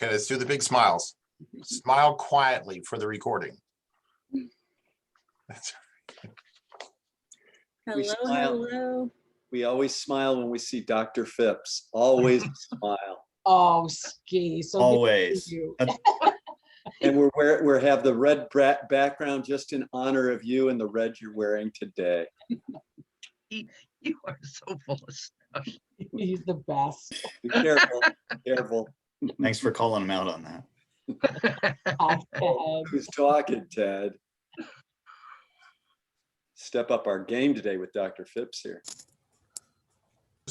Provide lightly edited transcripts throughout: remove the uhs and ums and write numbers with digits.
Okay, let's do the big smiles. Smile quietly for the recording. That's We Hello, smile. hello. We always smile when we see Dr. Phipps. Always smile. Oh, Ski. So good to Always. see you. And we have the red background just in honor of you and the red you're wearing today. You are so full of stuff. He's the best. Be careful, careful. Thanks for calling him out on that. Hi, Ted. Who's talking, Ted? Step up our game today with Dr. Phipps here.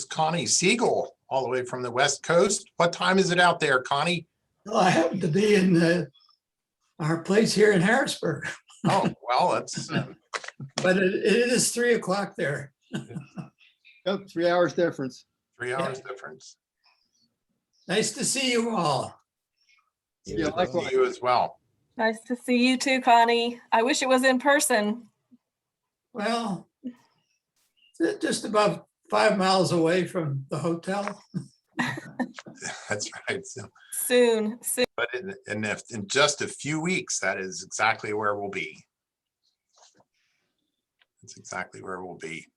Connie Siegel, all the way from the West Coast. What time is it out there, Connie? Well, I happen to be in our place here in Harrisburg, Oh, well, it's but it is 3 o'clock there. Yep, 3 hours difference. 3 hours difference. Nice to see you all. Yeah, Good to likewise. see you as well. Nice to see you too, Connie. I wish it was in person. Well, just about 5 miles away from the hotel. That's right. So, Soon. but in just a few weeks, that is exactly where we'll be. That's exactly where we'll be.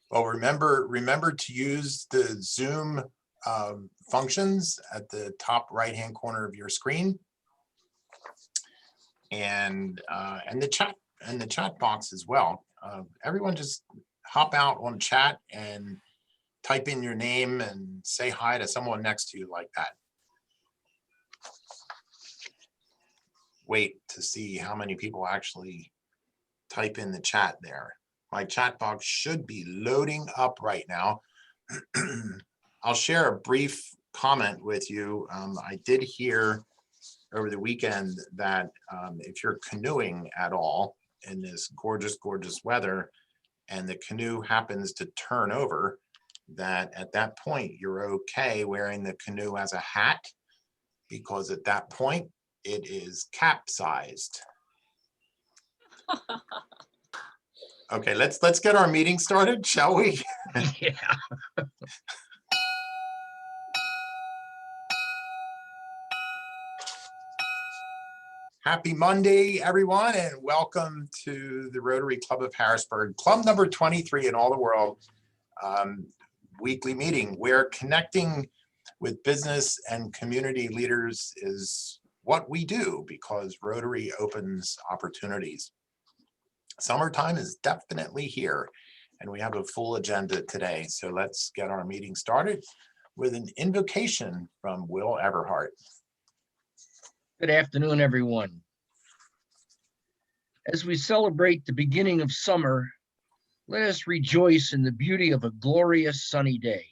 Well, remember to use the Zoom functions at the top right-hand corner of your screen, and the chat box as well. Everyone just hop out on chat and type in your name and say hi to someone next to you like that. Wait to see how many people actually type in the chat there. My chat box should be loading up right now. I'll share a brief comment with you. I did hear over the weekend that if you're canoeing at all in this gorgeous, gorgeous weather, and the canoe happens to turn over, that at that point, you're okay wearing the canoe as a hat, because at that point, it is capsized. Okay, let's get our meeting started, shall we? Yeah. Happy Monday, everyone, and welcome to the Rotary Club of Harrisburg, club number 23 in all the world, weekly meeting. Where connecting with business and community leaders is what we do, because Rotary opens opportunities. Summertime is definitely here, and we have a full agenda today. So let's get our meeting started with an invocation from Will Everhart. Good afternoon, everyone. As we celebrate the beginning of summer, let us rejoice in the beauty of a glorious sunny day.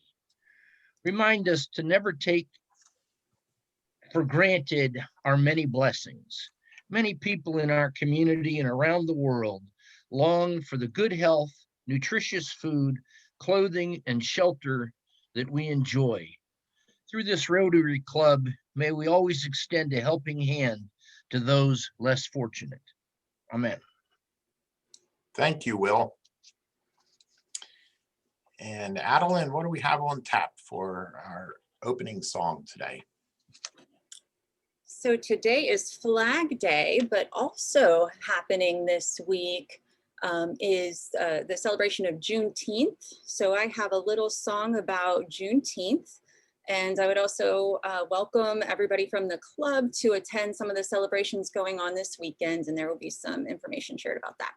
Remind us to never take for granted our many blessings. Many people in our community and around the world long for the good health, nutritious food, clothing, and shelter that we enjoy. Through this Rotary Club, may we always extend a helping hand to those less fortunate. Amen. Thank you, Will. And Adeline, what do we have on tap for our opening song today? So today is Flag Day, but also happening this week is the celebration of Juneteenth. So I have a little song about Juneteenth, and I would also welcome everybody from the club to attend some of the celebrations going on this weekend, and there will be some information shared about that.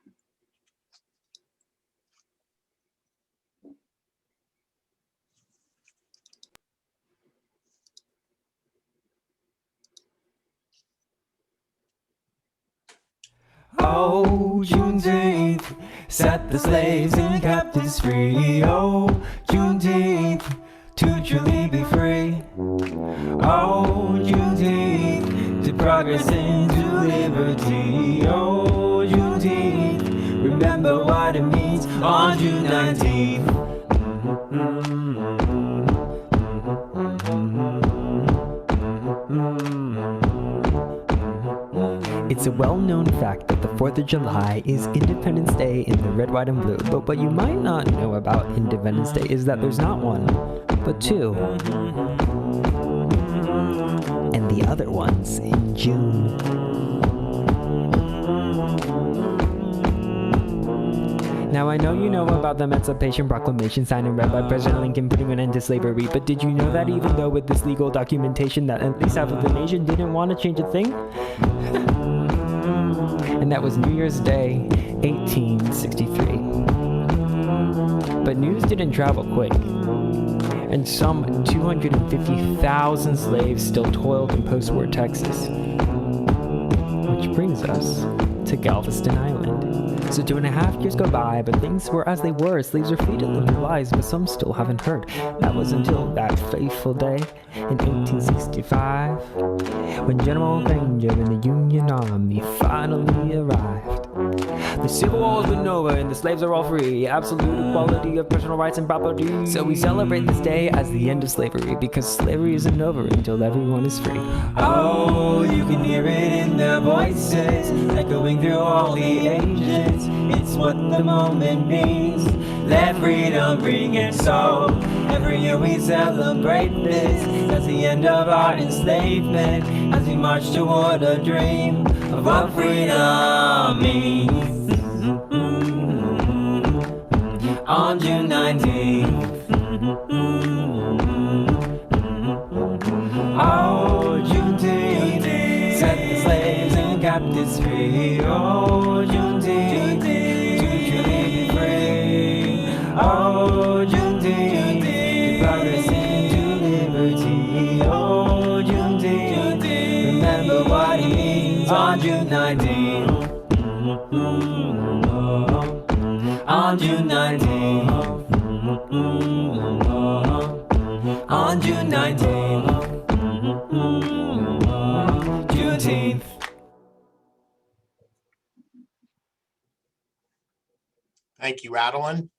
Oh, Juneteenth, set the slaves and captives free. Oh, Juneteenth, to truly be free. Oh, Juneteenth, to progress into liberty. Oh, Juneteenth, remember what it means on June 19th. It's a well-known fact that the 4th of July is Independence Day in the red, white, and blue. But what you might not know about Independence Day is that there's not one, but two. And the other one's in June. Now I know you know about the Emancipation Proclamation signed and read by President Lincoln putting an end to slavery, but did you know that even though with this legal documentation that at least half of the nation didn't want to change a thing? And that was New Year's Day, 1863. But news didn't travel quick, and some 250,000 slaves still toiled in post-war Texas. Which brings us to Galveston Island. So 2.5 years go by, but things were as they were. Slaves were free to live their lives, but some still haven't heard. That was until that fateful day in 1865, when General Granger and the Union Army finally arrived. The Civil War has been over and the slaves are all free. Absolute equality of personal rights and property. So we celebrate this day as the end of slavery, because slavery isn't over until everyone is free. Oh, you can hear it in their voices, echoing through all the ages. It's what the moment means. Let freedom ring, and so every year we celebrate this as the end of our enslavement, as we march toward a dream of what freedom means. On June 19th. Oh, Juneteenth, set the slaves and captives free. Oh, Juneteenth, to truly be free. Oh, Juneteenth, give progress into liberty. Oh, Juneteenth, remember what it means on June 19th. On June 19th. On June 19th. Juneteenth. Thank you, Adeline.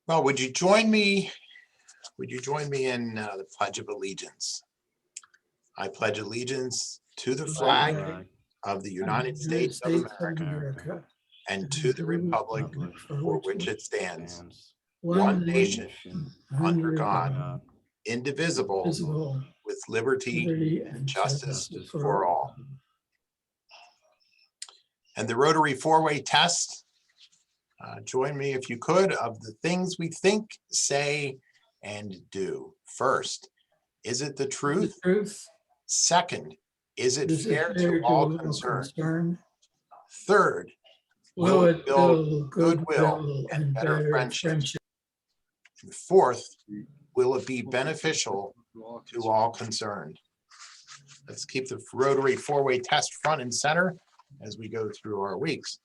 Well, would you join me in the Pledge of Allegiance? I pledge allegiance to the flag of the United States of America and to the republic for which it stands, one nation, under God, indivisible, with liberty and justice for all. And the Rotary four-way test, join me if you could, of the things we think, say, and do. First, is it the truth? Second, is it fair to all concerned? Third, will it build goodwill and better friendship? And fourth, will it be beneficial to all concerned? Let's keep the Rotary four-way test front and center as we go through our weeks.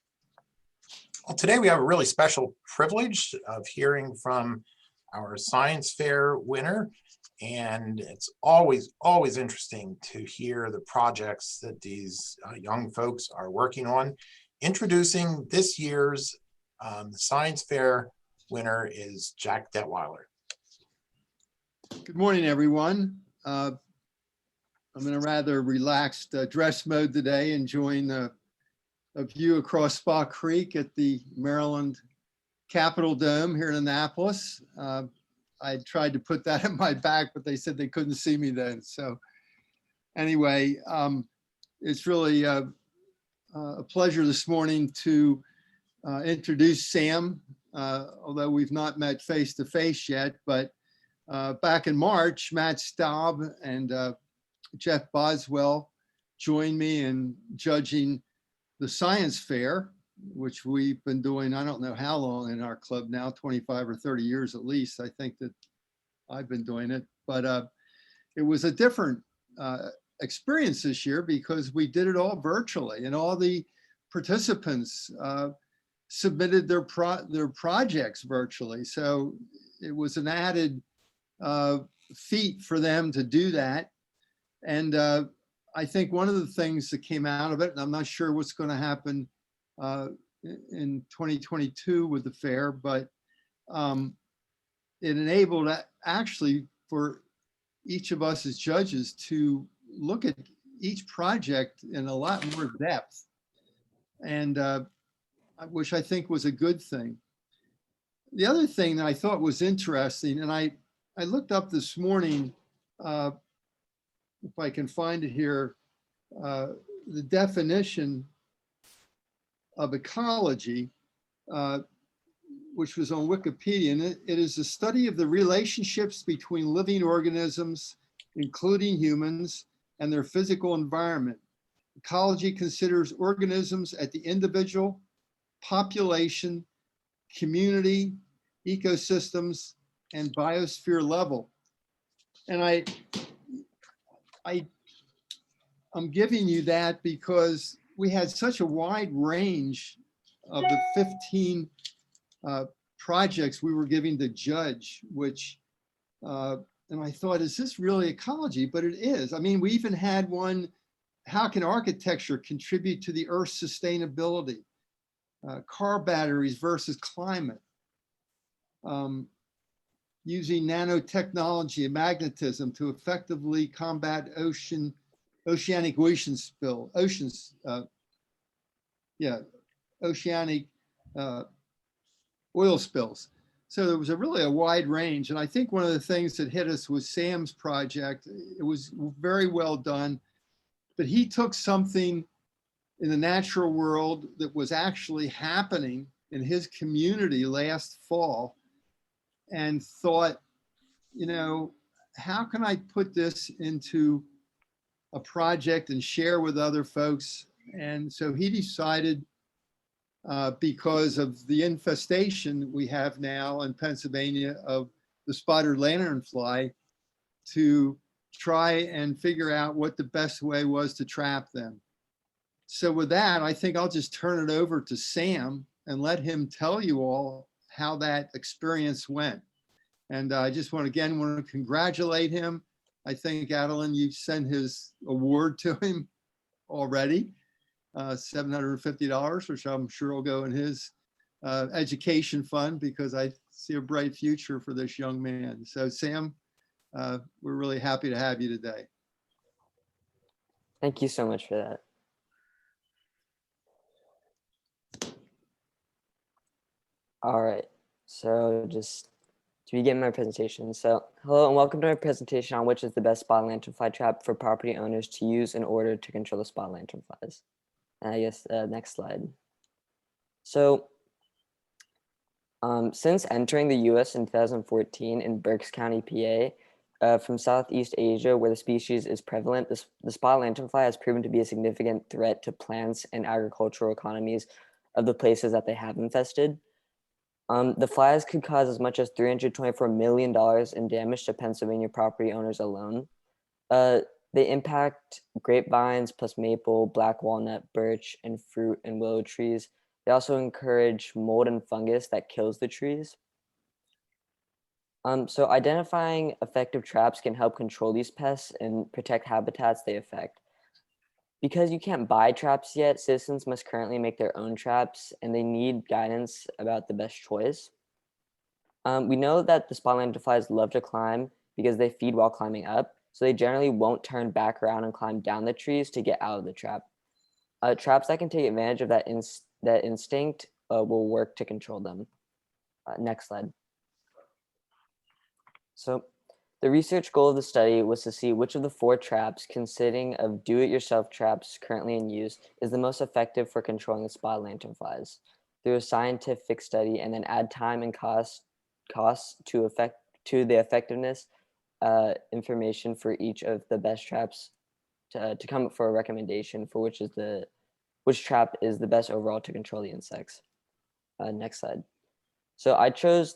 Well, today we have a really special privilege of hearing from our science fair winner, and it's always interesting to hear the projects that these young folks are working on. Introducing this year's science fair winner is Jack Detweiler. Good morning, everyone. I'm in a rather relaxed dress mode today, enjoying a view across Spa Creek at the Maryland Capitol Dome here in Annapolis. I tried to put that in my back, but they said they couldn't see me then. So anyway, it's really a pleasure this morning to introduce Sam, although we've not met face to face yet, but back in March, Matt Staub and Jeff Boswell joined me in judging the science fair, which we've been doing, I don't know how long in our club now, 25 or 30 years at least. I think that I've been doing it, but it was a different experience this year because we did it all virtually, and all the participants submitted their projects virtually. So it was an added feat for them to do that. And I think one of the things that came out of it, and I'm not sure what's going to happen in 2022 with the fair, but it enabled actually for each of us as judges to look at each project in a lot more depth, and which I think was a good thing. The other thing that I thought was interesting, and I looked up this morning, if I can find it here, the definition of ecology, which was on Wikipedia, and it is the study of the relationships between living organisms, including humans, and their physical environment. Ecology considers organisms at the individual, population, community, ecosystems, and biosphere level. And I'm giving you that because we had such a wide range of the 15 projects we were giving the judge, which, and I thought, is this really ecology? But it is. I mean, we even had one, how can architecture contribute to the Earth's sustainability? Car batteries versus climate. Using nanotechnology and magnetism to effectively combat oceanic oil spills. So there was really a wide range. And I think one of the things that hit us was Sam's project. It was very well done, but he took something in the natural world that was actually happening in his community last fall and thought, you know, how can I put this into a project and share with other folks? And so he decided, because of the infestation we have now in Pennsylvania of the spotted lanternfly, to try and figure out what the best way was to trap them. So with that, I think I'll just turn it over to Sam and let him tell you all how that experience went. And I just want to congratulate him. I think, Adeline, you've sent his award to him already, $750, which I'm sure will go in his education fund, because I see a bright future for this young man. So Sam, we're really happy to have you today. Thank you so much for that. All right, so just to begin my presentation. So hello and welcome to my presentation on which is the best spotted lanternfly trap for property owners to use in order to control the spotted lanternflies. And I guess next slide. So since entering the US in 2014 in Berks County, PA, from Southeast Asia, where the species is prevalent, the spotted lanternfly has proven to be a significant threat to plants and agricultural economies of the places that they have infested. The flies could cause as much as $324 million in damage to Pennsylvania property owners alone. They impact grapevines plus maple, black walnut, birch, and fruit and willow trees. They also encourage mold and fungus that kills the trees. So identifying effective traps can help control these pests and protect habitats they affect. Because you can't buy traps yet, citizens must currently make their own traps, and they need guidance about the best choice. We know that the spotted lanternflies love to climb because they feed while climbing up, so they generally won't turn back around and climb down the trees to get out of the trap. Traps that can take advantage of that instinct will work to control them. Next slide. So the research goal of the study was to see which of the 4 traps, consisting of do-it-yourself traps currently in use, is the most effective for controlling the spotted lanternflies through a scientific study, and then add time and costs to the effectiveness information for each of the best traps to come up for a recommendation for which trap is the best overall to control the insects. Next slide. So I chose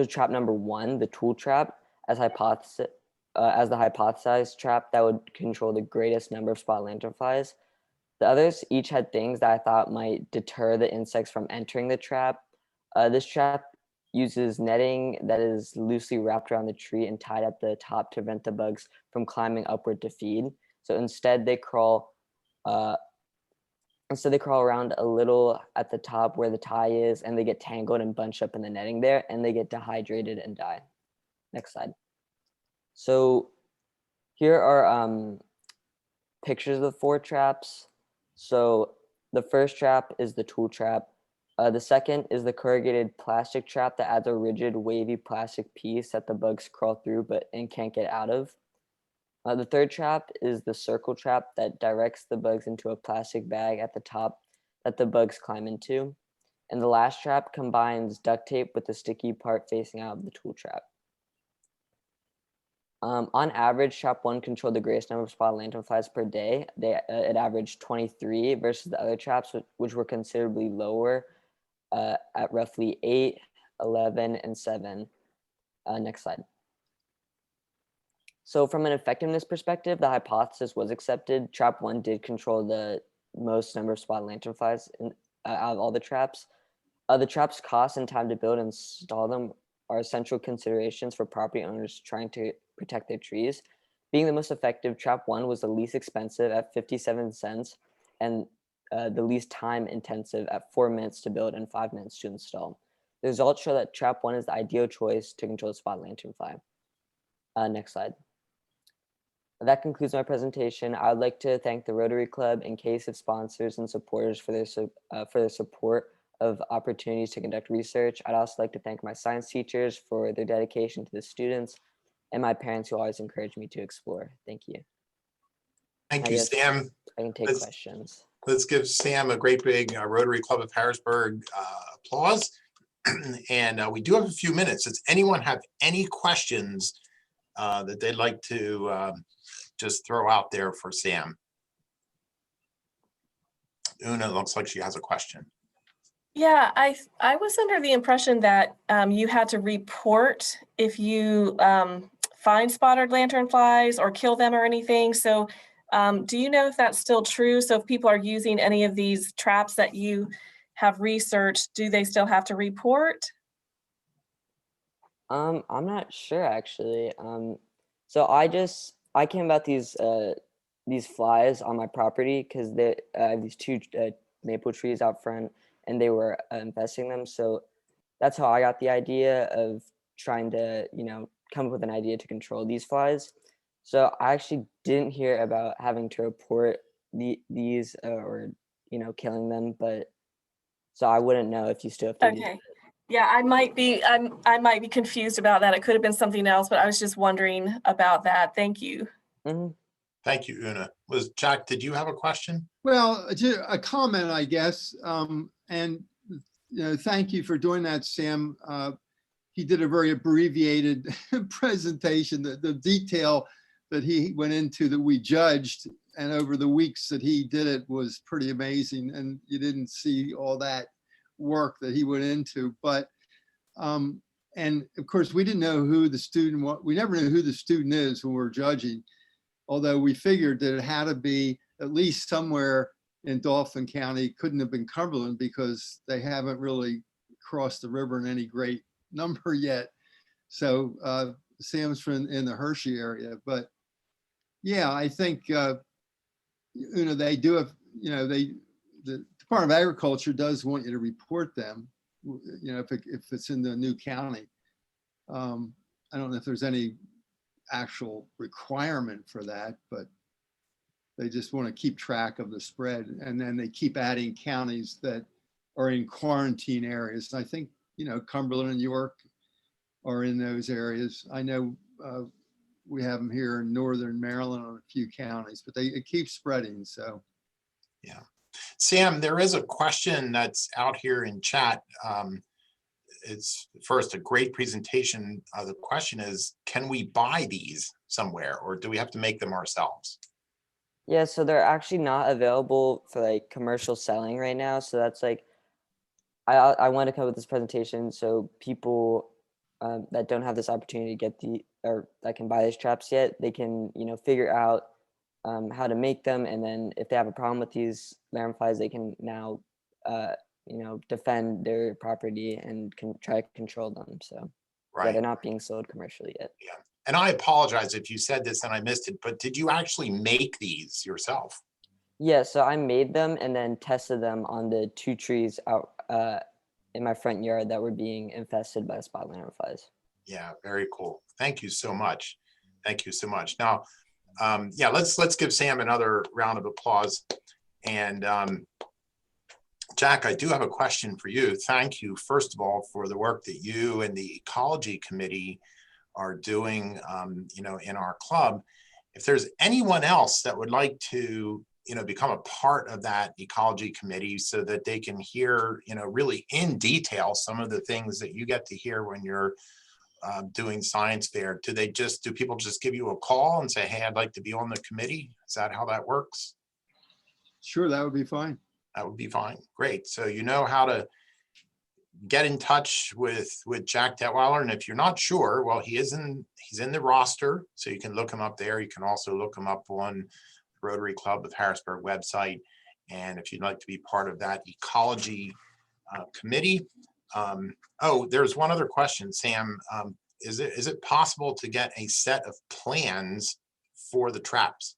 trap number 1, the tool trap, as the hypothesized trap that would control the greatest number of spotted lanternflies. The others each had things that I thought might deter the insects from entering the trap. This trap uses netting that is loosely wrapped around the tree and tied at the top to prevent the bugs from climbing upward to feed. So instead they crawl around a little at the top where the tie is, and they get tangled and bunched up in the netting there, and they get dehydrated and die. Next slide. So here are pictures of the 4 traps. So the first trap is the tool trap. The second is the corrugated plastic trap that adds a rigid, wavy plastic piece that the bugs crawl through and can't get out of. The third trap is the circle trap that directs the bugs into a plastic bag at the top that the bugs climb into. And the last trap combines duct tape with the sticky part facing out of the tool trap. On average, trap 1 controlled the greatest number of spotted lanternflies per day. It averaged 23 versus the other traps, which were considerably lower at roughly 8, 11, and 7. Next slide. So from an effectiveness perspective, the hypothesis was accepted. Trap 1 did control the most number of spotted lanternflies out of all the traps. The traps' cost and time to build and install them are essential considerations for property owners trying to protect their trees. Being the most effective, trap 1 was the least expensive at 57 cents and the least time intensive at 4 minutes to build and 5 minutes to install. The results show that trap 1 is the ideal choice to control the spotted lanternfly. Next slide. That concludes my presentation. I would like to thank the Rotary Club and CASIF sponsors and supporters for their support of opportunities to conduct research. I'd also like to thank my science teachers for their dedication to the students and my parents who always encouraged me to explore. Thank you. Thank you, Sam. I can take questions. Let's give Sam a great big Rotary Club of Harrisburg applause. And we do have a few minutes. Does anyone have any questions that they'd like to just throw out there for Sam? Una looks like she has a question. Yeah, I was under the impression that you had to report if you find spotted lanternflies or kill them or anything. So do you know if that's still true? So if people are using any of these traps that you have researched, do they still have to report? I'm not sure actually. So I came about these flies on my property because I have these 2 maple trees out front, and they were infesting them. So that's how I got the idea of trying to, come up with an idea to control these flies. So I actually didn't hear about having to report these or, killing them, but so I wouldn't know if you still have to. Okay. Yeah, I might be confused about that. It could have been something else, but I was just wondering about that. Thank you. Mm-hmm. Thank you, Una. Jack, did you have a question? Well, a comment, I guess. And thank you for doing that, Sam. He did a very abbreviated presentation. The detail that he went into that we judged, and over the weeks that he did it, was pretty amazing. And you didn't see all that work that he went into. But and of course, we didn't know who the student was. We never knew who the student is when we're judging. Although we figured that it had to be at least somewhere in Dauphin County. Couldn't have been Cumberland because they haven't really crossed the river in any great number yet. So Sam's in the Hershey area. But yeah, I think, they do have, the Department of Agriculture does want you to report them, if it's in the new county. I don't know if there's any actual requirement for that, but they just want to keep track of the spread. And then they keep adding counties that are in quarantine areas. And I think, Cumberland and York are in those areas. I know we have them here in Northern Maryland on a few counties, but it keeps spreading, so. Yeah. Sam, there is a question that's out here in chat. It's first a great presentation. The question is, can we buy these somewhere, or do we have to make them ourselves? Yeah, so they're actually not available for commercial selling right now. So that's I want to come up with this presentation so people that don't have this opportunity to get or that can buy these traps yet, they can figure out how to make them, and then if they have a problem with these lanternflies, they can now defend their property and can try to control them. So right. Yeah, they're not being sold commercially yet. Yeah, and I apologize if you said this and I missed it, but did you actually make these yourself? Yeah, so I made them and then tested them on the 2 trees out in my front yard that were being infested by spotted lanternflies. Yeah, very cool. Thank you so much. Thank you so much. Now, yeah, let's give Sam another round of applause. And Jack, I do have a question for you. Thank you, first of all, for the work that you and the Ecology Committee are doing, you know, in our club. If there's anyone else that would like to, you know, become a part of that Ecology Committee so that they can hear, you know, really in detail some of the things that you get to hear when you're doing science fair, do people just give you a call and say, hey, I'd like to be on the committee? Is that how that works? Sure, that would be fine. That would be fine. Great. So you know how to get in touch with Jack Detweiler. And if you're not sure, well, he's in the roster, so you can look him up there. You can also look him up on the Rotary Club of Harrisburg website. And if you'd like to be part of that Ecology Committee. Oh, there's one other question, Sam. Is it possible to get a set of plans for the traps?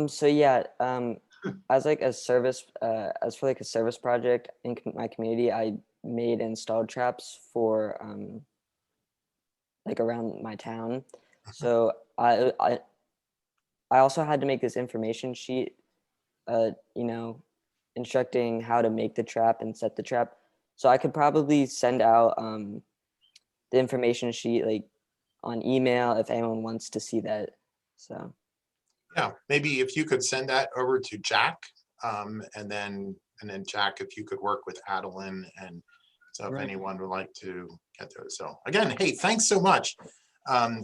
So yeah, as like a service, as for like a service project in my community, I made and installed traps for like around my town. So I also had to make this information sheet, you know, instructing how to make the trap and set the trap. So I could probably send out the information sheet like on email if anyone wants to see that. So. Yeah, maybe if you could send that over to Jack, and then Jack, if you could work with Adeline, and so if Right. anyone would like to get those. So again, hey, thanks so much.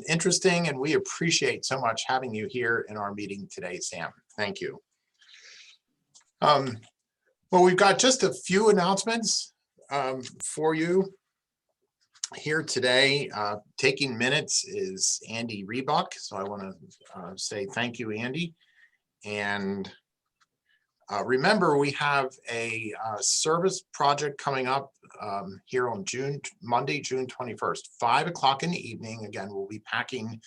Interesting, and we appreciate so much having you here in our meeting today, Sam. Thank you. Well, we've got just a few announcements for you here today. Taking minutes is Andy Rebuck, so I want to say thank you, Andy. And remember, we have a service project coming up here on Monday, June 21st, 5 o'clock in the evening. Again, we'll be packing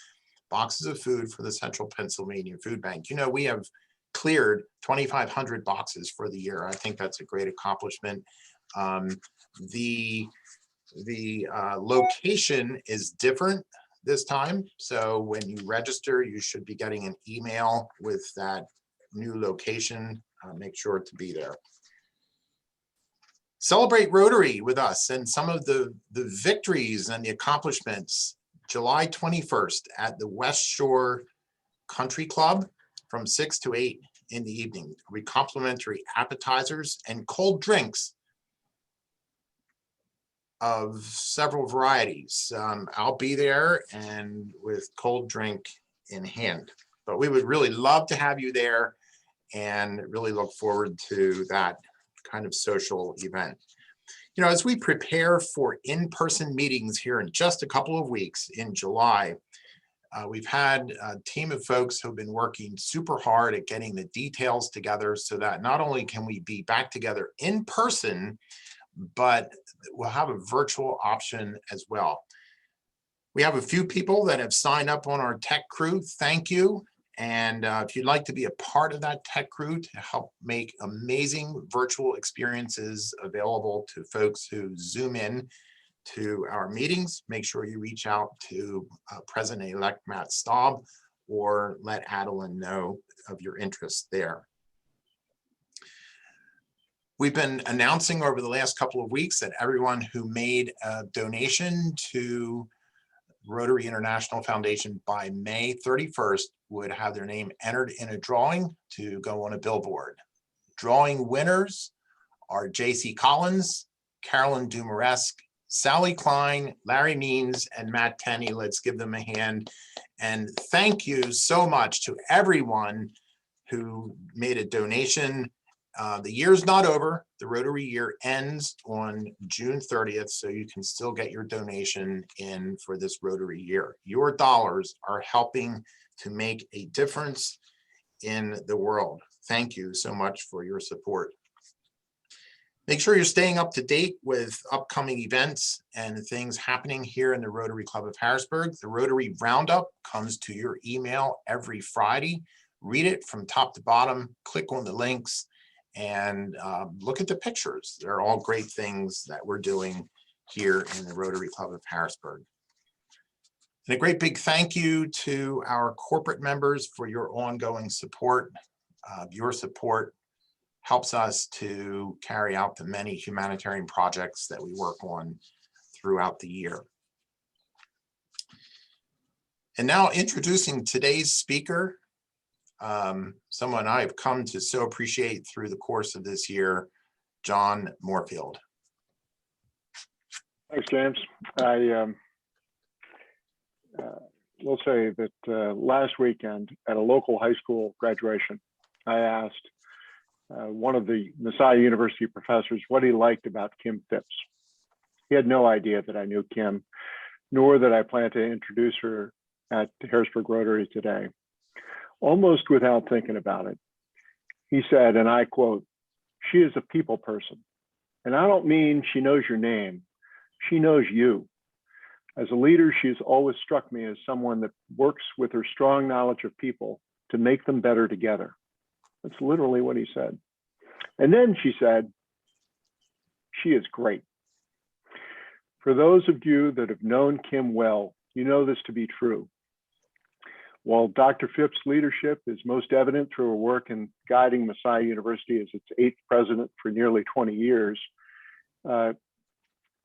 boxes of food for the Central Pennsylvania Food Bank. You know, we have cleared 2,500 boxes for the year. I think that's a great accomplishment. The location is different this time. So when you register, you should be getting an email with that new location. Make sure to be there. Celebrate Rotary with us and some of the victories and the accomplishments. July 21st at the West Shore Country Club from 6 to 8 in the evening. We complimentary appetizers and cold drinks of several varieties. I'll be there and with cold drink in hand, but we would really love to have you there and really look forward to that kind of social event. You know, as we prepare for in-person meetings here in just a couple of weeks in July, we've had a team of folks who've been working super hard at getting the details together so that not only can we be back together in person, but we'll have a virtual option as well. We have a few people that have signed up on our tech crew. Thank you. And if you'd like to be a part of that tech crew to help make amazing virtual experiences available to folks who Zoom in to our meetings, make sure you reach out to President-elect Matt Staub or let Adeline know of your interest there. We've been announcing over the last couple of weeks that everyone who made a donation to Rotary International Foundation by May 31st would have their name entered in a drawing to go on a billboard. Drawing winners are JC Collins, Carolyn Dumaresque, Sally Klein, Larry Means, and Matt Tenney. Let's give them a hand. And thank you so much to everyone who made a donation. The year's not over. The Rotary year ends on June 30th, so you can still get your donation in for this Rotary year. Your dollars are helping to make a difference in the world. Thank you so much for your support. Make sure you're staying up to date with upcoming events and things happening here in the Rotary Club of Harrisburg. The Rotary Roundup comes to your email every Friday. Read it from top to bottom, click on the links, and look at the pictures. They're all great things that we're doing here in the Rotary Club of Harrisburg. And a great big thank you to our corporate members for your ongoing support. Your support helps us to carry out the many humanitarian projects that we work on throughout the year. And now introducing today's speaker, someone I've come to so appreciate through the course of this year, John Moorfield. Thanks, James. I will say that last weekend at a local high school graduation, I asked one of the Messiah University professors what he liked about Kim Phipps. He had no idea that I knew Kim, nor that I planned to introduce her at Harrisburg Rotary today. Almost without thinking about it, he said, and I quote, "She is a people person. And I don't mean she knows your name. She knows you. As a leader, she has always struck me as someone that works with her strong knowledge of people to make them better together." That's literally what he said. And then she said, "She is great." For those of you that have known Kim well, you know this to be true. While Dr. Phipps' leadership is most evident through her work in guiding Messiah University as its 8th president for nearly 20 years,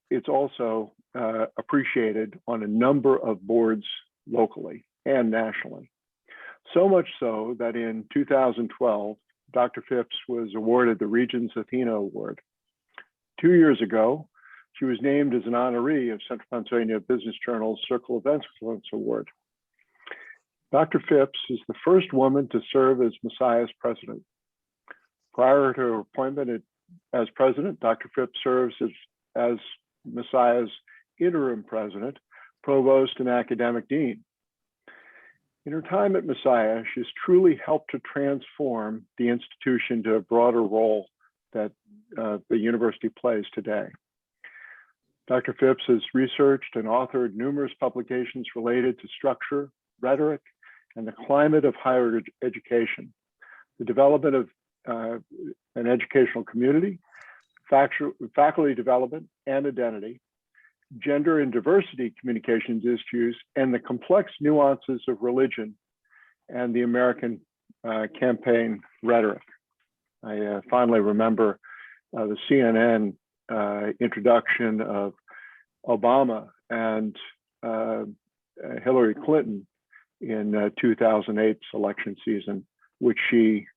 it's also appreciated on a number of boards locally and nationally. So much so that in 2012, Dr. Phipps was awarded the Regents Athena Award. 2 years ago, she was named as an honoree of Central Pennsylvania Business Journal's Circle of Excellence Award. Dr. Phipps is the first woman to serve as Messiah's president. Prior to her appointment as president, Dr. Phipps serves as Messiah's interim president, provost, and academic dean. In her time at Messiah, she's truly helped to transform the institution to a broader role that the university plays today. Dr. Phipps has researched and authored numerous publications related to structure, rhetoric, and the climate of higher education, the development of an educational community, faculty development and identity, gender and diversity communications issues, and the complex nuances of religion and the American campaign rhetoric. I fondly remember the CNN introduction of Obama and Hillary Clinton in 2008's election season, which she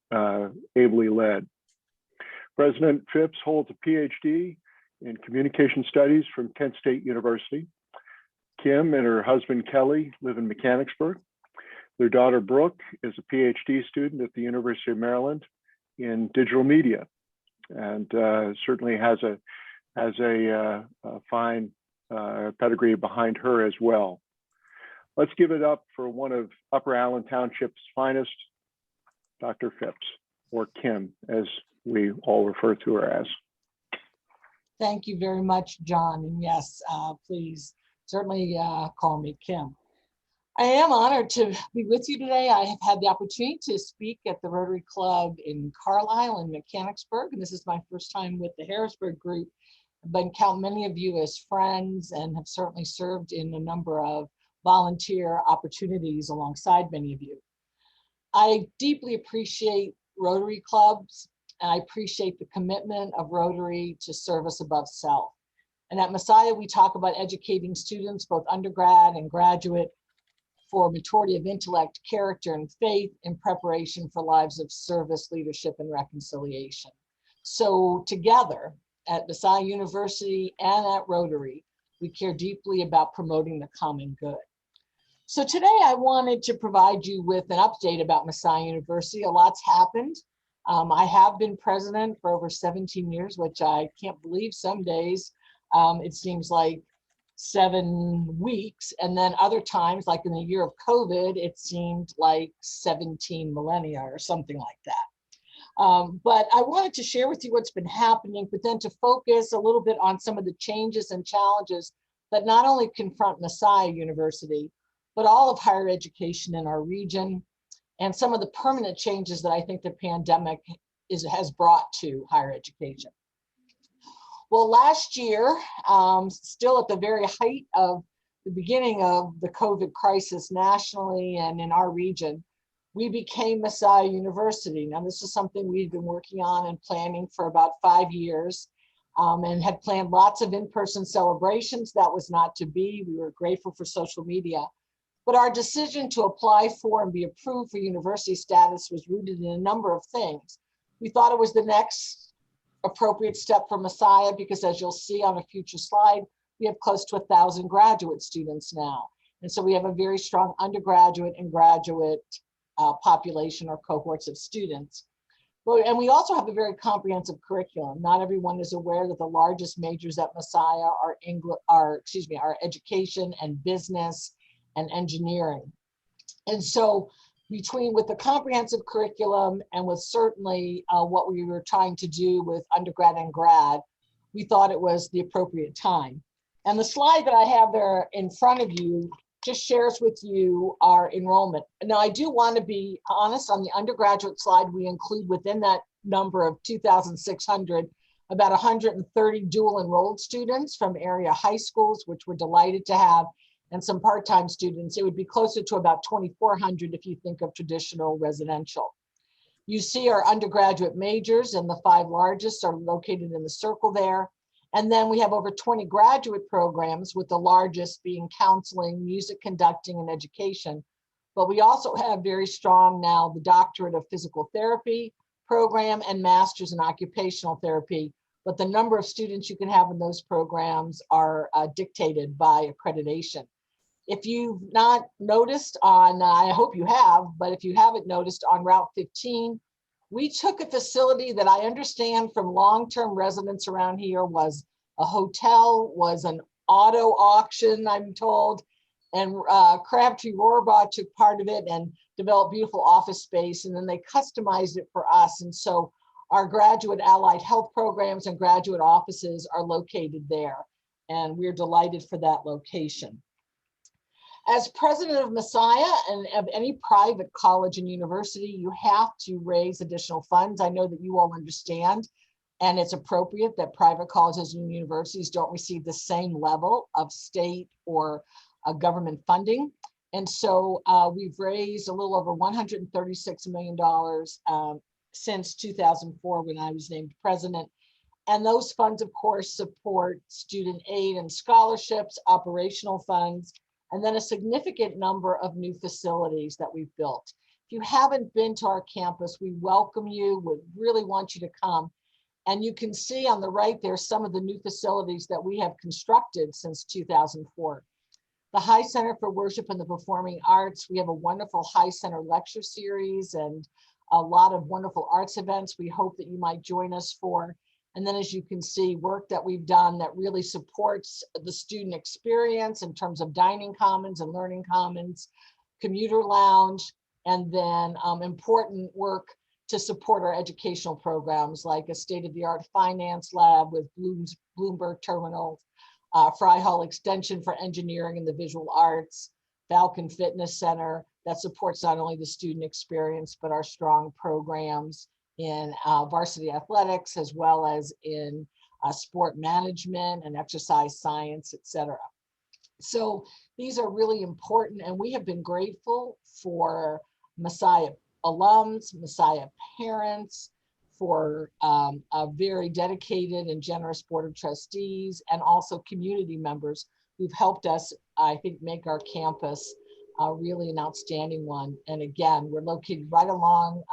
ably led. President Phipps holds a Ph.D. in communication studies from Kent State University. Kim and her husband Kelly live in Mechanicsburg. Their daughter Brooke is a Ph.D. student at the University of Maryland in digital media, and certainly has a fine pedigree behind her as well. Let's give it up for one of Upper Allen Township's finest, Dr. Phipps, or Kim, as we all refer to her as. Thank you very much, John. And yes, please certainly call me Kim. I am honored to be with you today. I have had the opportunity to speak at the Rotary Club in Carlisle and Mechanicsburg, and this is my first time with the Harrisburg group, but count many of you as friends and have certainly served in a number of volunteer opportunities alongside many of you. I deeply appreciate Rotary clubs, and I appreciate the commitment of Rotary to service above self. And at Messiah, we talk about educating students, both undergrad and graduate, for maturity of intellect, character, and faith in preparation for lives of service, leadership, and reconciliation. So together at Messiah University and at Rotary, we care deeply about promoting the common good. So today I wanted to provide you with an update about Messiah University. A lot's happened. I have been president for over 17 years, which I can't believe some days. It seems like 7 weeks, and then other times, like in the year of COVID, it seemed like 17 millennia or something like that. But I wanted to share with you what's been happening, but then to focus a little bit on some of the changes and challenges that not only confront Messiah University, but all of higher education in our region, and some of the permanent changes that I think the pandemic has brought to higher education. Well, last year, still at the very height of the beginning of the COVID crisis nationally and in our region, we became Messiah University. Now, this is something we've been working on and planning for about 5 years, and had planned lots of in-person celebrations. That was not to be. We were grateful for social media. But our decision to apply for and be approved for university status was rooted in a number of things. We thought it was the next appropriate step for Messiah because, as you'll see on a future slide, we have close to 1,000 graduate students now. And so we have a very strong undergraduate and graduate population or cohorts of students. Well, and we also have a very comprehensive curriculum. Not everyone is aware that the largest majors at Messiah are education and business and engineering. And so with the comprehensive curriculum and with certainly what we were trying to do with undergrad and grad, we thought it was the appropriate time. And the slide that I have there in front of you just shares with you our enrollment. Now, I do want to be honest, on the undergraduate slide, we include within that number of 2,600, about 130 dual enrolled students from area high schools, which we're delighted to have, and some part-time students. It would be closer to about 2,400 if you think of traditional residential. You see our undergraduate majors, and the 5 largest are located in the circle there. And then we have over 20 graduate programs, with the largest being counseling, music conducting, and education. But we also have very strong now the Doctorate of Physical Therapy program and Masters in Occupational Therapy. But the number of students you can have in those programs are dictated by accreditation. If you've not noticed on, I hope you have, but if you haven't noticed, on Route 15, we took a facility that I understand from long-term residents around here was a hotel, was an auto auction, I'm told, and Crabtree Rohrbaugh took part of it and developed beautiful office space, and then they customized it for us. And so our graduate allied health programs and graduate offices are located there, and we're delighted for that location. As president of Messiah and of any private college and university, you have to raise additional funds. I know that you all understand, and it's appropriate that private colleges and universities don't receive the same level of state or government funding. And so we've raised a little over $136 million since 2004 when I was named president. And those funds, of course, support student aid and scholarships, operational funds, and then a significant number of new facilities that we've built. If you haven't been to our campus, we welcome you, would really want you to come. And you can see on the right there some of the new facilities that we have constructed since 2004. The High Center for Worship and the Performing Arts, we have a wonderful High Center lecture series and a lot of wonderful arts events we hope that you might join us for. And then, as you can see, work that we've done that really supports the student experience in terms of dining commons and learning commons, commuter lounge, and then important work to support our educational programs like a state-of-the-art finance lab with Bloomberg Terminal, Fry Hall Extension for engineering and the visual arts, Falcon Fitness Center that supports not only the student experience, but our strong programs in varsity athletics, as well as in sport management and exercise science, et cetera. So these are really important, and we have been grateful for Messiah alums, Messiah parents, for a very dedicated and generous board of trustees, and also community members who've helped us, I think, make our campus really an outstanding one. And again, we're located right along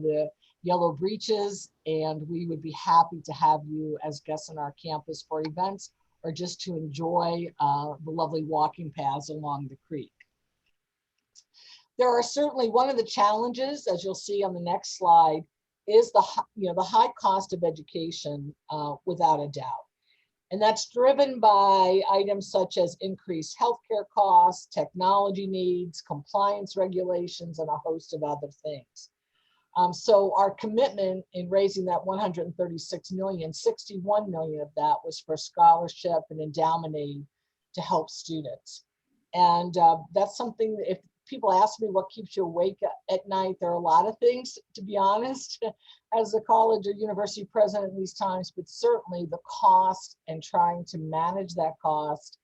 the Yellow Breaches, and we would be happy to have you as guests on our campus for events or just to enjoy the lovely walking paths along the creek. There are certainly, one of the challenges, as you'll see on the next slide, is the high cost of education, without a doubt. And that's driven by items such as increased healthcare costs, technology needs, compliance regulations, and a host of other things. So our commitment in raising that 136 million, 61 million of that was for scholarship and endowment aid to help students. And that's something that if people ask me what keeps you awake at night, there are a lot of things, to be honest, as a college or university president in these times, but certainly the cost and trying to manage that cost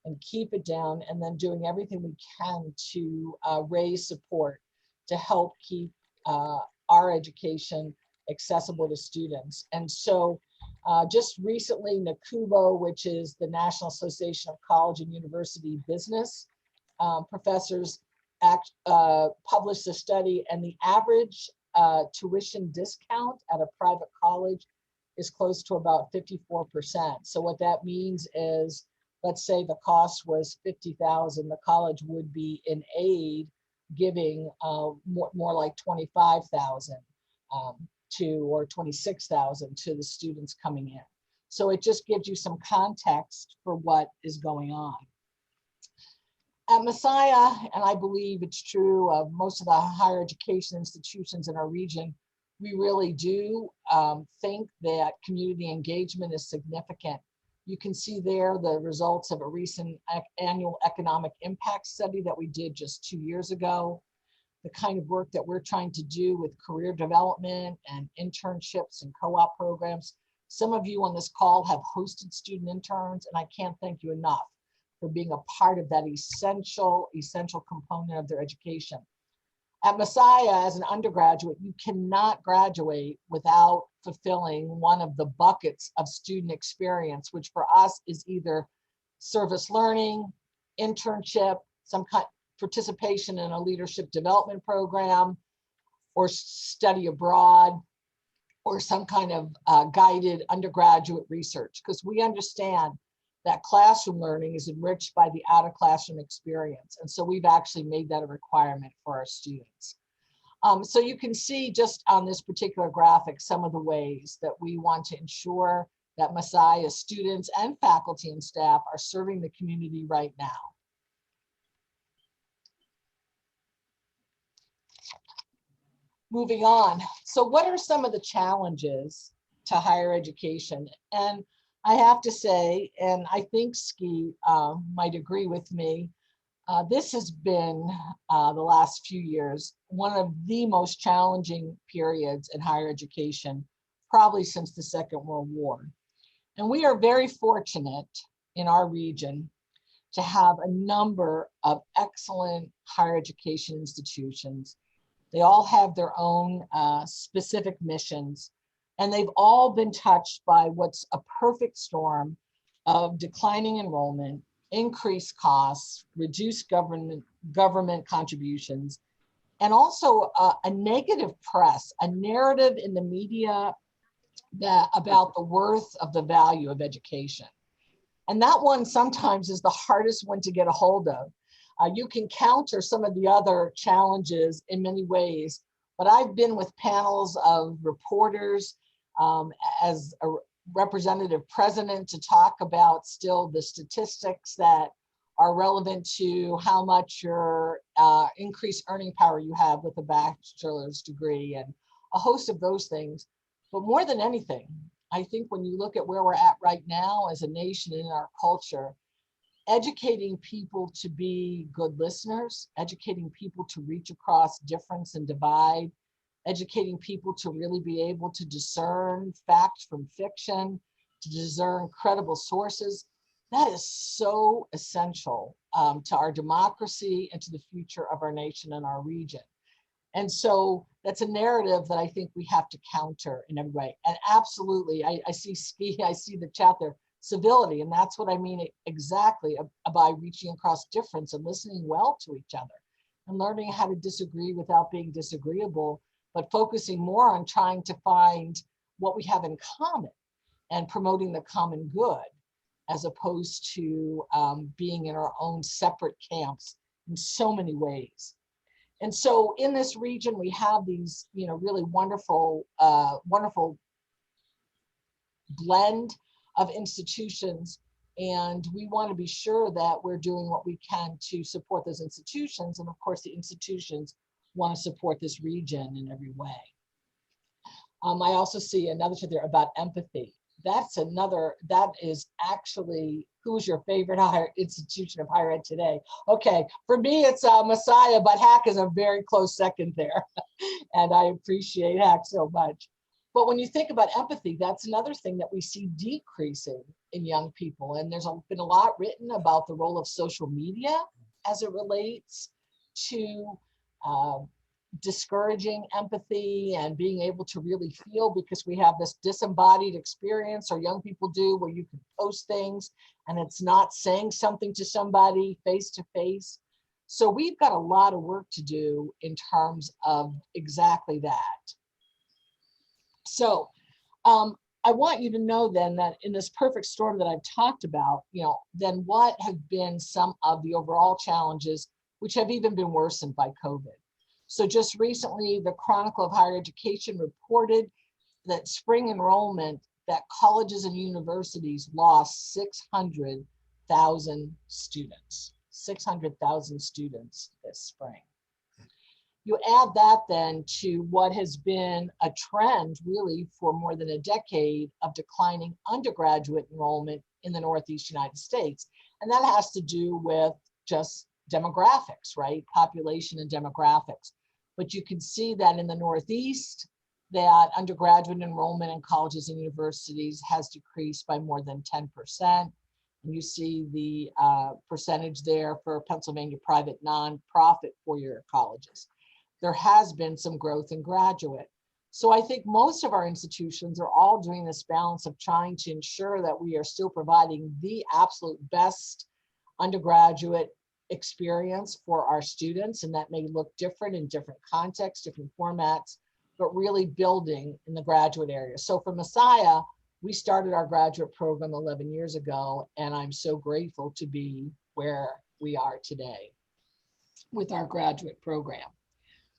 and keep it down, and then doing everything we can to raise support to help keep our education accessible to students. And so just recently, NACUBO, which is the National Association of College and University Business Professors, published a study, and the average tuition discount at a private college is close to about 54%. So what that means is, let's say the cost was $50,000, the college would be in aid giving more like $25,000 or $26,000 to the students coming in. So it just gives you some context for what is going on. At Messiah, and I believe it's true of most of the higher education institutions in our region, we really do think that community engagement is significant. You can see there the results of a recent annual economic impact study that we did just 2 years ago. The kind of work that we're trying to do with career development and internships and co-op programs. Some of you on this call have hosted student interns, and I can't thank you enough for being a part of that essential component of their education. At Messiah, as an undergraduate, you cannot graduate without fulfilling one of the buckets of student experience, which for us is either service learning, internship, some kind participation in a leadership development program, or study abroad, or some kind of guided undergraduate research, because we understand that classroom learning is enriched by the out of classroom experience. And so we've actually made that a requirement for our students. So you can see just on this particular graphic, some of the ways that we want to ensure that Messiah students and faculty and staff are serving the community right now. Moving on. So what are some of the challenges to higher education? And I have to say, and I think Ski might agree with me, this has been the last few years, one of the most challenging periods in higher education, probably since the Second World War. And we are very fortunate in our region to have a number of excellent higher education institutions. They all have their own specific missions, and they've all been touched by what's a perfect storm of declining enrollment, increased costs, reduced government contributions, and also a negative press, a narrative in the media about the worth of the value of education. And that one sometimes is the hardest one to get a hold of. You can counter some of the other challenges in many ways, but I've been with panels of reporters as a representative president to talk about still the statistics that are relevant to how much your increased earning power you have with a bachelor's degree and a host of those things. But more than anything, I think when you look at where we're at right now as a nation in our culture, educating people to be good listeners, educating people to reach across difference and divide, educating people to really be able to discern fact from fiction, to discern credible sources, that is so essential to our democracy and to the future of our nation and our region. And so that's a narrative that I think we have to counter in every way. And absolutely, I see Ski, I see the chat there, civility, and that's what I mean exactly by reaching across difference and listening well to each other and learning how to disagree without being disagreeable, but focusing more on trying to find what we have in common and promoting the common good, as opposed to being in our own separate camps in so many ways. And so in this region, we have these, really wonderful, wonderful blend of institutions, and we want to be sure that we're doing what we can to support those institutions. And of course, the institutions want to support this region in every way. I also see another thing there about empathy. That is actually, who's your favorite higher institution of higher ed today? Okay, for me, it's Messiah, but HAC is a very close second there. And I appreciate HAC so much. But when you think about empathy, that's another thing that we see decreasing in young people. And there's been a lot written about the role of social media as it relates to discouraging empathy and being able to really feel, because we have this disembodied experience, or young people do, where you can post things and it's not saying something to somebody face to face. So we've got a lot of work to do in terms of exactly that. So I want you to know then that in this perfect storm that I've talked about, then what have been some of the overall challenges which have even been worsened by COVID. So just recently, the Chronicle of Higher Education reported that spring enrollment, that colleges and universities lost 600,000 students, 600,000 students this spring. You add that then to what has been a trend really for more than a decade of declining undergraduate enrollment in the Northeast United States. And that has to do with just demographics, right? Population and demographics. But you can see that in the Northeast, that undergraduate enrollment in colleges and universities has decreased by more than 10%. And you see the percentage there for Pennsylvania private nonprofit four-year colleges. There has been some growth in graduate. So I think most of our institutions are all doing this balance of trying to ensure that we are still providing the absolute best undergraduate experience for our students, and that may look different in different contexts, different formats, but really building in the graduate area. So for Messiah, we started our graduate program 11 years ago, and I'm so grateful to be where we are today with our graduate program.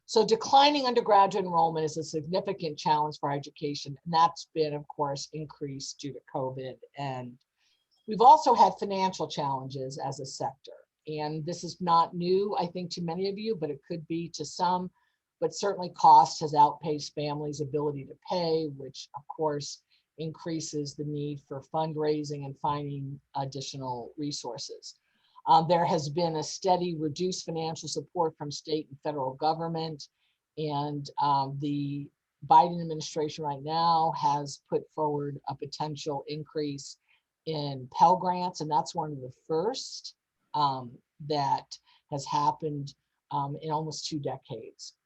So declining undergraduate enrollment is a significant challenge for education, and that's been, of course, increased due to COVID. And we've also had financial challenges as a sector. And this is not new, I think, to many of you, but it could be to some. But certainly cost has outpaced families' ability to pay, which of course increases the need for fundraising and finding additional resources. There has been a steady reduced financial support from state and federal government. And the Biden administration right now has put forward a potential increase in Pell Grants, and that's one of the first that has happened in almost 2 decades.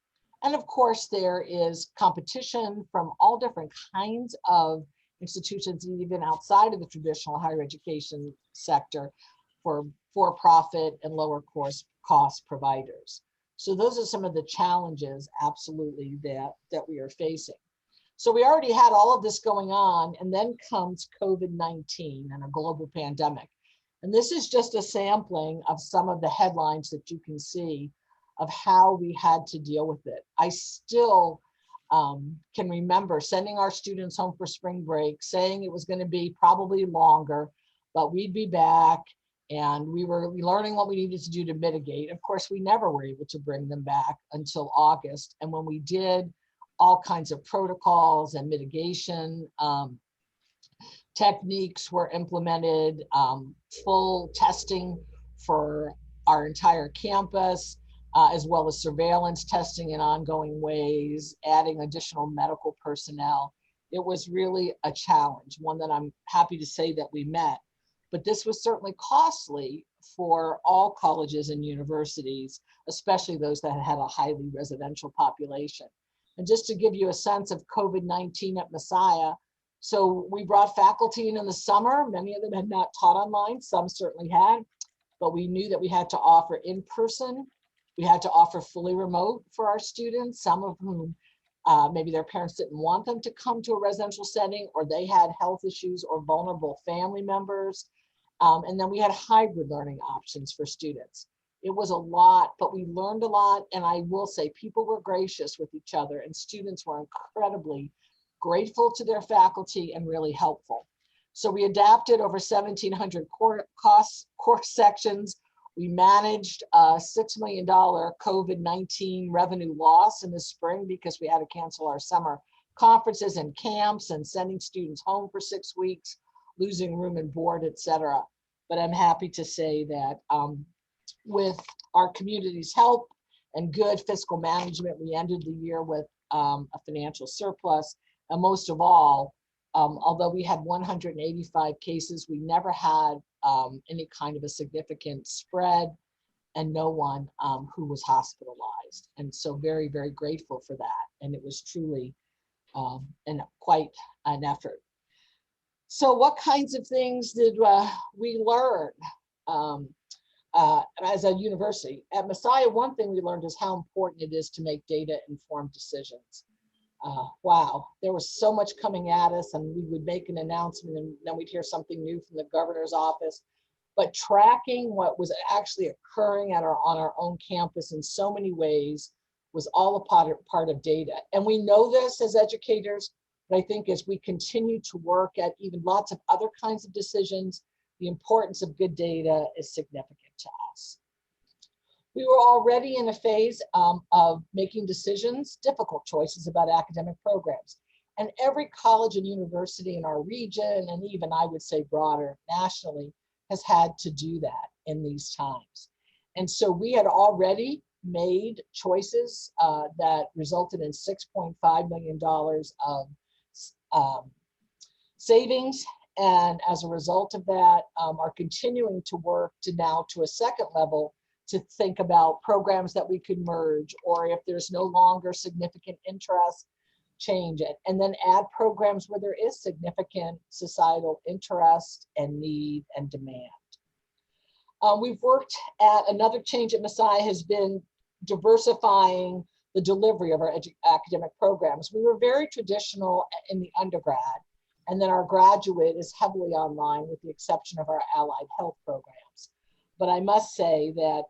And of course, there is competition from all different kinds of institutions, even outside of the traditional higher education sector, for-profit and lower cost providers. So those are some of the challenges, absolutely, that we are facing. So we already had all of this going on, and then comes COVID-19 and a global pandemic. And this is just a sampling of some of the headlines that you can see of how we had to deal with it. I still can remember sending our students home for spring break, saying it was going to be probably longer, but we'd be back, and we were learning what we needed to do to mitigate. Of course, we never were able to bring them back until August. And when we did, all kinds of protocols and mitigation techniques were implemented, full testing for our entire campus, as well as surveillance testing in ongoing ways, adding additional medical personnel. It was really a challenge, one that I'm happy to say that we met. But this was certainly costly for all colleges and universities, especially those that had a highly residential population. And just to give you a sense of COVID-19 at Messiah, so we brought faculty in the summer. Many of them had not taught online, some certainly had, but we knew that we had to offer in-person. We had to offer fully remote for our students, some of whom maybe their parents didn't want them to come to a residential setting, or they had health issues or vulnerable family members. And then we had hybrid learning options for students. It was a lot, but we learned a lot. And I will say people were gracious with each other, and students were incredibly grateful to their faculty and really helpful. So we adapted over 1,700 course sections. We managed a $6 million COVID-19 revenue loss in the spring because we had to cancel our summer conferences and camps and sending students home for 6 weeks, losing room and board, et cetera. But I'm happy to say that with our community's help and good fiscal management, we ended the year with a financial surplus And most of all, although we had 185 cases, we never had any kind of a significant spread and no one who was hospitalized. And so very, very grateful for that. And it was truly quite an effort. So what kinds of things did we learn as a university? At Messiah, one thing we learned is how important it is to make data-informed decisions. Wow, there was so much coming at us, and we would make an announcement and then we'd hear something new from the governor's office. But tracking what was actually occurring on our own campus in so many ways was all a part of data. And we know this as educators, but I think as we continue to work at even lots of other kinds of decisions, the importance of good data is significant to us. We were already in a phase of making decisions, difficult choices about academic programs. And every college and university in our region, and even I would say broader nationally, has had to do that in these times. And so we had already made choices that resulted in $6.5 million of savings. And as a result of that, are continuing to work to a second level to think about programs that we could merge, or if there's no longer significant interest, change it, and then add programs where there is significant societal interest and need and demand. We've worked at another change at Messiah has been diversifying the delivery of our academic programs. We were very traditional in the undergrad, and then our graduate is heavily online with the exception of our allied health programs. But I must say that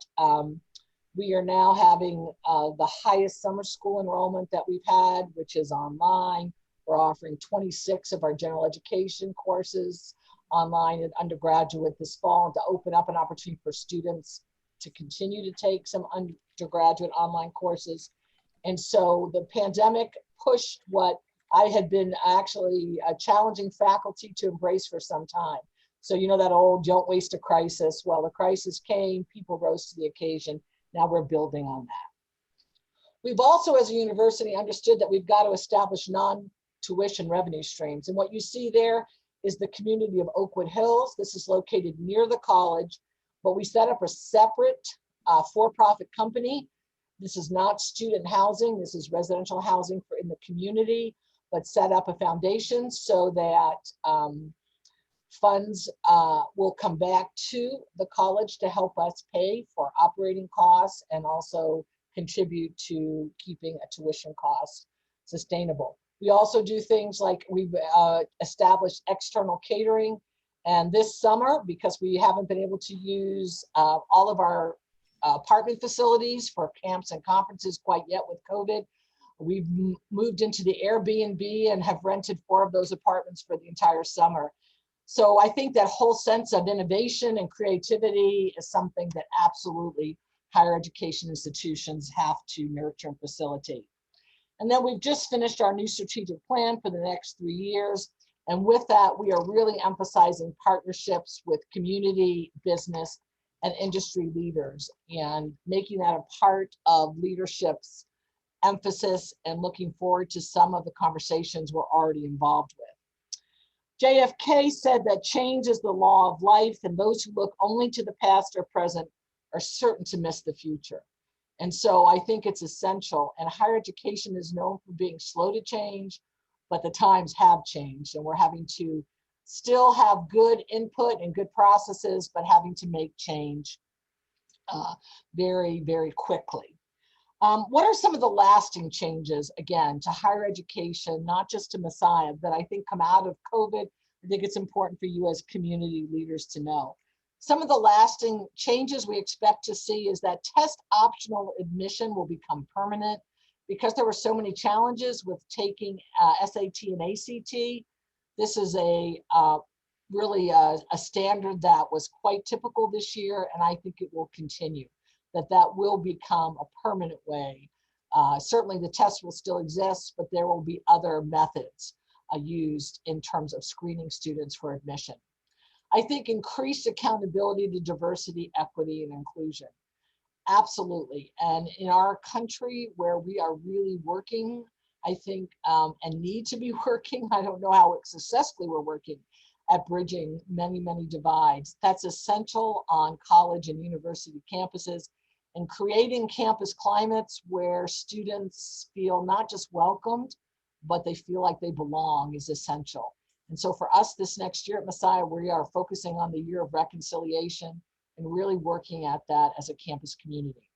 we are now having the highest summer school enrollment that we've had, which is online. We're offering 26 of our general education courses online and undergraduate this fall, and to open up an opportunity for students to continue to take some undergraduate online courses. And so the pandemic pushed what I had been actually challenging faculty to embrace for some time. So you know that old don't waste a crisis. Well, the crisis came, people rose to the occasion. Now we're building on that. We've also, as a university, understood that we've got to establish non-tuition revenue streams. And what you see there is the community of Oakwood Hills. This is located near the college, but we set up a separate for-profit company. This is not student housing. This is residential housing in the community, but set up a foundation so that funds will come back to the college to help us pay for operating costs and also contribute to keeping a tuition cost sustainable. We also do things like we've established external catering. And this summer, because we haven't been able to use all of our apartment facilities for camps and conferences quite yet with COVID, we've moved into the Airbnb and have rented 4 of those apartments for the entire summer. So I think that whole sense of innovation and creativity is something that absolutely higher education institutions have to nurture and facilitate. And then we've just finished our new strategic plan for the next 3 years. And with that, we are really emphasizing partnerships with community, business, and industry leaders, and making that a part of leadership's emphasis, and looking forward to some of the conversations we're already involved with. JFK said that change is the law of life, and those who look only to the past or present are certain to miss the future. And so I think it's essential, and higher education is known for being slow to change, but the times have changed, and we're having to still have good input and good processes, but having to make change very, very quickly. What are some of the lasting changes, again, to higher education, not just to Messiah, that I think come out of COVID? I think it's important for you as community leaders to know. Some of the lasting changes we expect to see is that test optional admission will become permanent, because there were so many challenges with taking SAT and ACT. This is really a standard that was quite typical this year, and I think it will continue, that will become a permanent way. Certainly the test will still exist, but there will be other methods used in terms of screening students for admission. I think increased accountability to diversity, equity, and inclusion. Absolutely. And in our country, where we are really working I think, and need to be working. I don't know how successfully we're working at bridging many, many divides. That's essential on college and university campuses, and creating campus climates where students feel not just welcomed, but they feel like they belong is essential. And so for us this next year at Messiah, we are focusing on the year of reconciliation and really working at that as a campus community.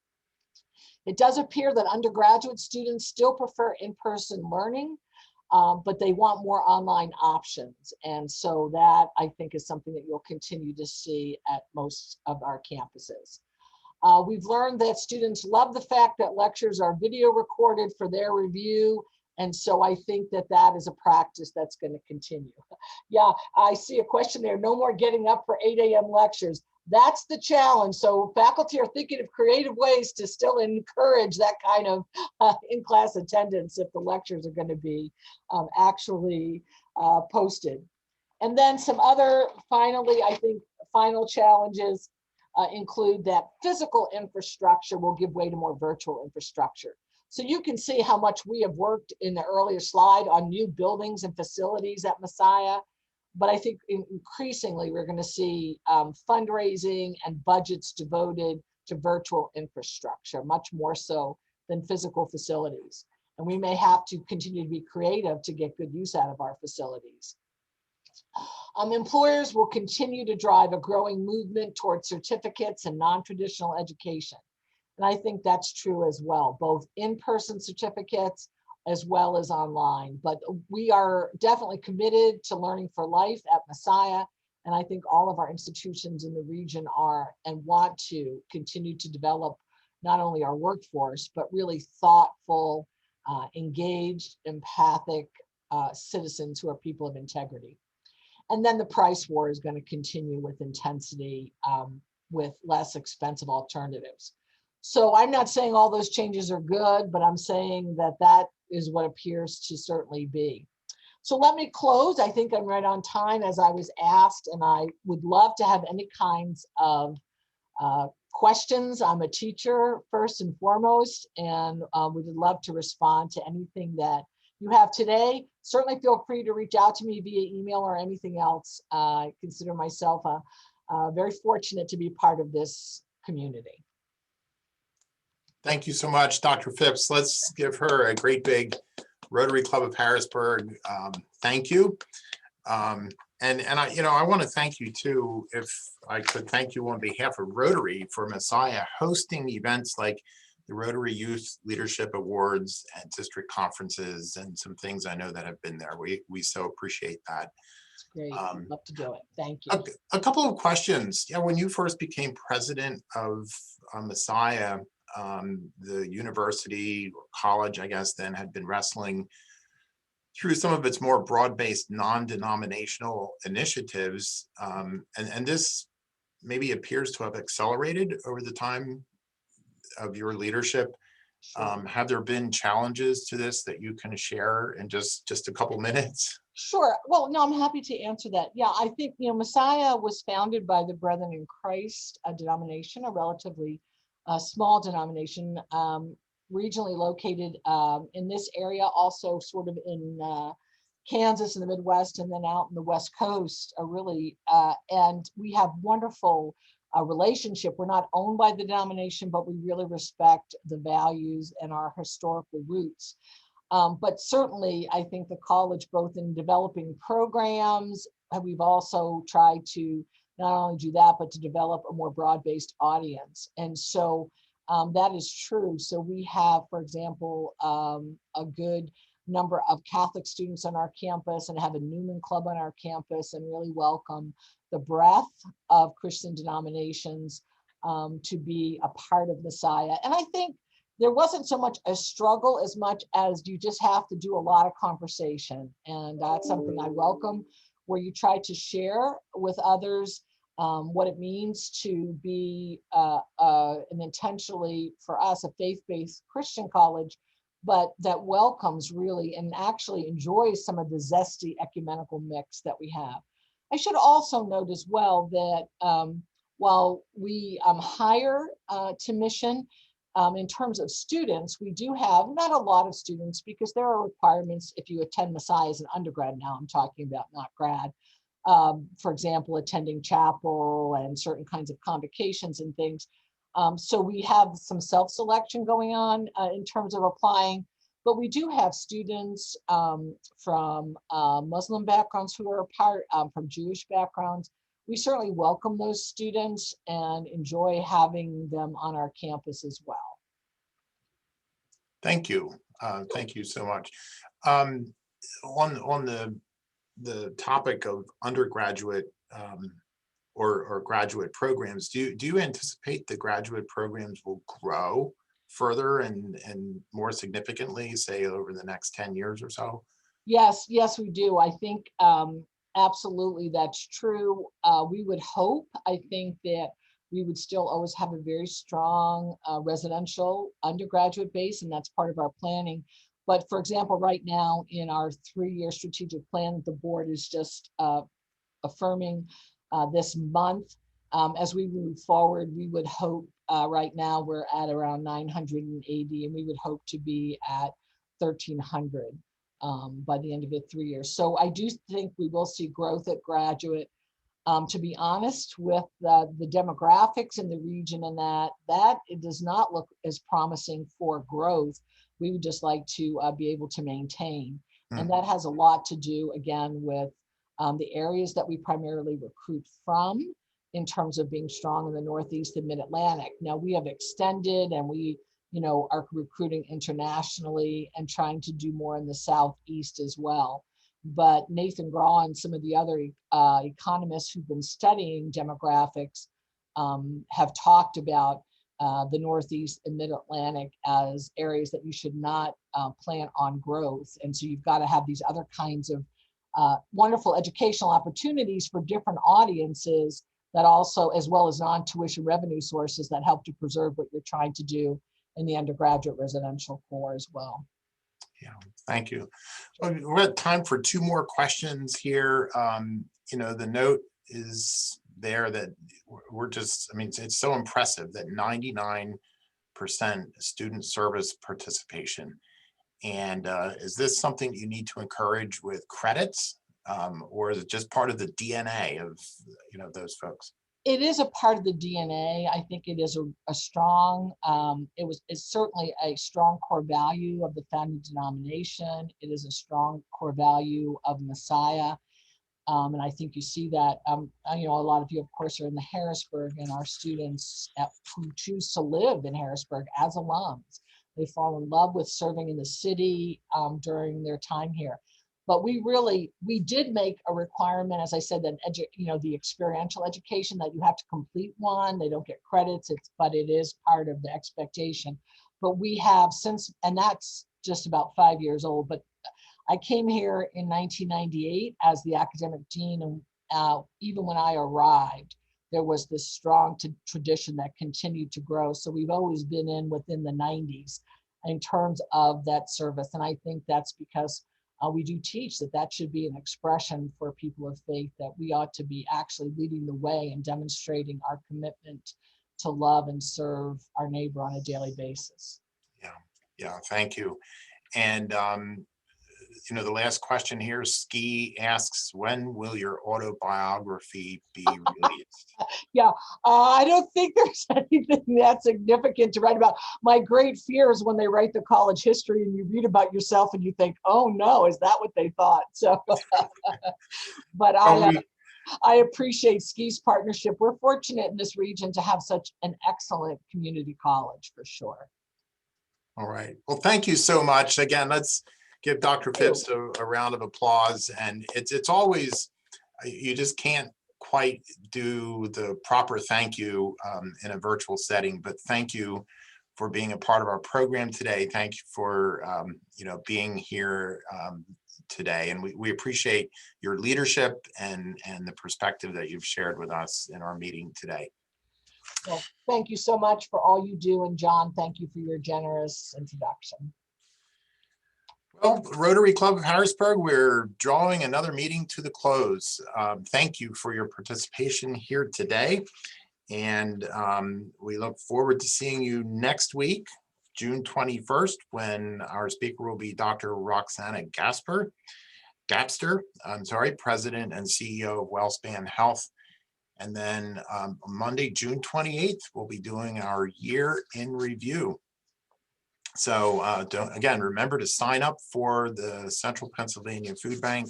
It does appear that undergraduate students still prefer in-person learning, but they want more online options. And so that, I think, is something that you'll continue to see at most of our campuses. We've learned that students love the fact that lectures are video recorded for their review. And so I think that that is a practice that's going to continue. Yeah, I see a question there. No more getting up for 8 a.m. lectures. That's the challenge. So faculty are thinking of creative ways to still encourage that kind of in-class attendance if the lectures are going to be actually posted. And then some other, finally, I think, final challenges include that physical infrastructure will give way to more virtual infrastructure. So you can see how much we have worked in the earlier slide on new buildings and facilities at Messiah. But I think increasingly we're going to see fundraising and budgets devoted to virtual infrastructure, much more so than physical facilities. And we may have to continue to be creative to get good use out of our facilities. Employers will continue to drive a growing movement towards certificates and non-traditional education. And I think that's true as well, both in-person certificates as well as online. But we are definitely committed to learning for life at Messiah. And I think all of our institutions in the region are and want to continue to develop not only our workforce, but really thoughtful, engaged, empathic citizens who are people of integrity. And then the price war is going to continue with intensity with less expensive alternatives. So I'm not saying all those changes are good, but I'm saying that that is what appears to certainly be. So let me close. I think I'm right on time as I was asked, and I would love to have any kinds of questions. I'm a teacher first and foremost, and we would love to respond to anything that you have today. Certainly feel free to reach out to me via email or anything else. I consider myself very fortunate to be part of this community. Thank you so much, Dr. Phipps. Let's give her a great big Rotary Club of Harrisburg thank you. And I want to thank you too, if I could thank you on behalf of Rotary for Messiah hosting events like the Rotary Youth Leadership Awards and district conferences and some things I know that have been there. We so appreciate that. It's great. I'd love to do it. Thank you. A couple of questions. Yeah, when you first became president of Messiah, the university or college, I guess, then had been wrestling through some of its more broad-based non-denominational initiatives. And this maybe appears to have accelerated over the time of your leadership. Have there been challenges to this that you can share in just a couple minutes? Sure. Well, no, I'm happy to answer that. Yeah, I think, Messiah was founded by the Brethren in Christ, a denomination, a relatively small denomination, regionally located in this area, also sort of in Kansas in the Midwest, and then out in the West Coast, really. And we have wonderful relationship. We're not owned by the denomination, but we really respect the values and our historical roots. But certainly, I think the college, both in developing programs, we've also tried to not only do that, but to develop a more broad-based audience. And so that is true. So we have, for example, a good number of Catholic students on our campus and have a Newman Club on our campus, and really welcome the breadth of Christian denominations to be a part of Messiah. And I think there wasn't so much a struggle as much as you just have to do a lot of conversation. And that's something I welcome, where you try to share with others what it means to be an intentionally, for us, a faith-based Christian college, but that welcomes really and actually enjoys some of the zesty ecumenical mix that we have. I should also note as well that while we hire to mission, In terms of students, we do have not a lot of students because there are requirements if you attend Messiah as an undergrad. Now I'm talking about not grad. For example, attending chapel and certain kinds of convocations and things. So we have some self-selection going on in terms of applying, but we do have students from Muslim backgrounds who are from Jewish backgrounds. We certainly welcome those students and enjoy having them on our campus as well. Thank you. Thank you so much. On the topic of undergraduate or graduate programs, do you anticipate the graduate programs will grow further and more significantly, say over the next 10 years or so? Yes, we do. I think absolutely that's true. We would hope, I think that we would still always have a very strong residential undergraduate base, and that's part of our planning. But for example, right now in our 3-year strategic plan, the board is just affirming this month. As we move forward, we would hope, right now we're at around 980, and we would hope to be at 1,300 by the end of the 3 years. So I do think we will see growth at graduate. To be honest, with the demographics in the region and that it does not look as promising for growth. We would just like to be able to maintain. And that has a lot to do, again, with the areas that we primarily recruit from in terms of being strong in the Northeast and Mid-Atlantic. Now we have extended and we are recruiting internationally and trying to do more in the Southeast as well. But Nathan Graw and some of the other economists who've been studying demographics have talked about the Northeast and Mid-Atlantic as areas that you should not plan on growth. And so you've got to have these other kinds of wonderful educational opportunities for different audiences that also, as well as non-tuition revenue sources that help to preserve what you're trying to do in the undergraduate residential core as well. Yeah, thank you. We're at time for 2 more questions here. The note is there that we're just, it's so impressive that 99% student service participation. And is this something you need to encourage with credits, or is it just part of the DNA of those folks? It is a part of the DNA. I think it is a strong, it's certainly a strong core value of the founding denomination. It is a strong core value of Messiah. And I think you see that, a lot of you, of course, are in the Harrisburg, and our students who choose to live in Harrisburg as alums. They fall in love with serving in the city during their time here. But we did make a requirement, as I said, that the experiential education, that you have to complete one. They don't get credits, but it is part of the expectation. But we have since, and that's just about 5 years old, but I came here in 1998 as the academic dean, and even when I arrived, there was this strong tradition that continued to grow. So we've always been within the 90s in terms of that service. And I think that's because we do teach that should be an expression for people of faith, that we ought to be actually leading the way and demonstrating our commitment to love and serve our neighbor on a daily basis. Yeah, thank you. And the last question here, Ski asks, when will your autobiography be released? Yeah, I don't think there's anything that significant to write about. My great fear is when they write the college history and you read about yourself and you think, oh no, is that what they thought? So, but I appreciate Ski's partnership. We're fortunate in this region to have such an excellent community college, for sure. All right. Well, thank you so much. Again, let's give Dr. Phipps a round of applause. And it's always, you just can't quite do the proper thank you in a virtual setting, but thank you for being a part of our program today. Thank you for being here today. And we appreciate your leadership and the perspective that you've shared with us in our meeting today. Well, thank you so much for all you do. And John, thank you for your generous introduction. Well, Rotary Club of Harrisburg, we're drawing another meeting to the close. Thank you for your participation here today. And we look forward to seeing you next week, June 21st, when our speaker will be Dr. Roxana Gapster, President and CEO of WellSpan Health. And then Monday, June 28th, we'll be doing our year in review. So again, remember to sign up for the Central Pennsylvania Food Bank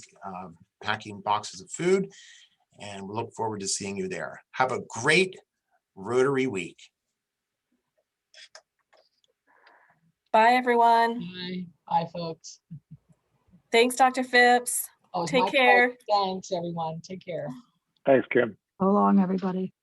packing boxes of food, and we look forward to seeing you there. Have a great Rotary week. Bye, everyone. Bye. Bye, folks. Thanks, Dr. Phipps. Oh, it's Take my care. pleasure. Thanks, everyone. Take care. Thanks, Kim. So long, everybody.